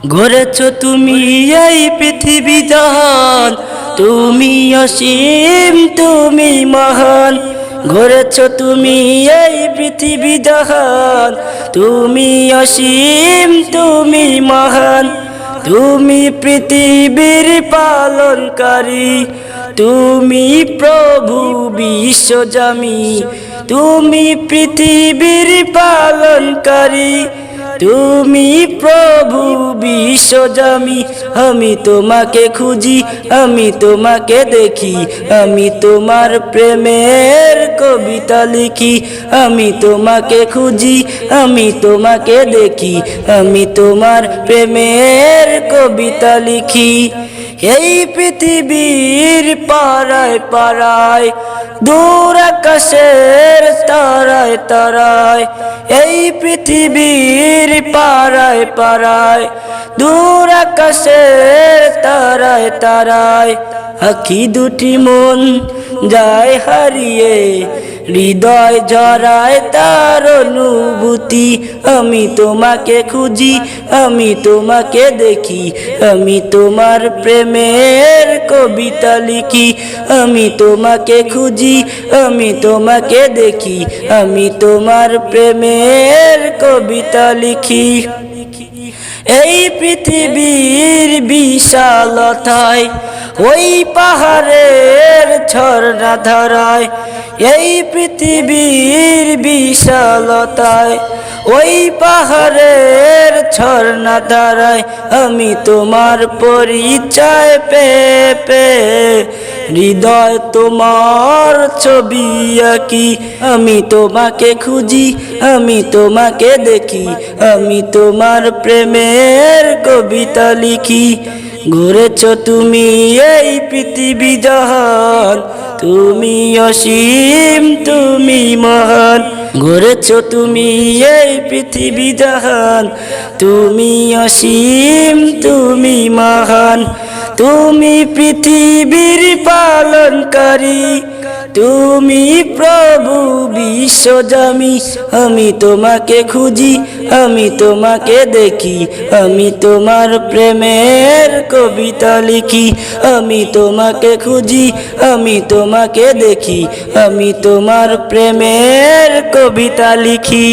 গড়েছ তুমি এই পৃথিবী জাহান, তুমি অসীম তুমি মহান। গড়েছ তুমি এই পৃথিবী জাহান, তুমি অসীম তুমি মহান। তুমি পৃথিবীর পালনকারী, তুমি প্রভু বিশ্বজামি। তুমি পৃথিবীর পালনকারী, তুমি প্রভু বিশ্বজামি। আমি তোমাকে খুঁজি, আমি তোমাকে দেখি, আমি তোমার প্রেমের কবিতা লিখি। আমি তোমাকে খুঁজি, আমি তোমাকে দেখি, আমি তোমার প্রেমের কবিতা লিখি। এই পৃথিবীর পাড়ায় পাড়ায়, দূর আকাশের তারায় তারায়। এই পৃথিবীর পাড়ায় পাড়ায়, দূর আকাশের তারায় তারায়। আখি দুটি মন যায় হারিয়ে, হৃদয় জড়ায় তার অনুভূতি। আমি তোমাকে খুঁজি, আমি তোমাকে দেখি, আমি তোমার প্রেমের কবিতা লিখি। আমি তোমাকে খুঁজি, আমি তোমাকে দেখি, আমি তোমার প্রেমের কবিতা লিখি। এই পৃথিবীর বিশালতায়, ওই পাহাড়ের ঝর্ণা ধারায়। এই পৃথিবীর বিশালতায়, ওই পাহাড়ের ঝর্ণা ধারায়। আমি তোমার পরিচয় পেয়ে পেয়ে, হৃদয় তোমার ছবি আঁকি। আমি তোমাকে খুঁজি, আমি তোমাকে দেখি, আমি তোমার প্রেমের কবিতা লিখি। গড়েছ তুমি এই পৃথিবী জাহান, তুমি অসীম তুমি মহান। গড়েছ তুমি এই পৃথিবী জাহান, তুমি অসীম তুমি মহান। তুমি পৃথিবীর পালনকারী, তুমি প্রভু বিশ্বজামি। আমি তোমাকে খুঁজি, আমি তোমাকে দেখি, আমি তোমার প্রেমের কবিতা লিখি। আমি তোমাকে খুঁজি, আমি তোমাকে দেখি, আমি তোমার প্রেমের কবিতা লিখি।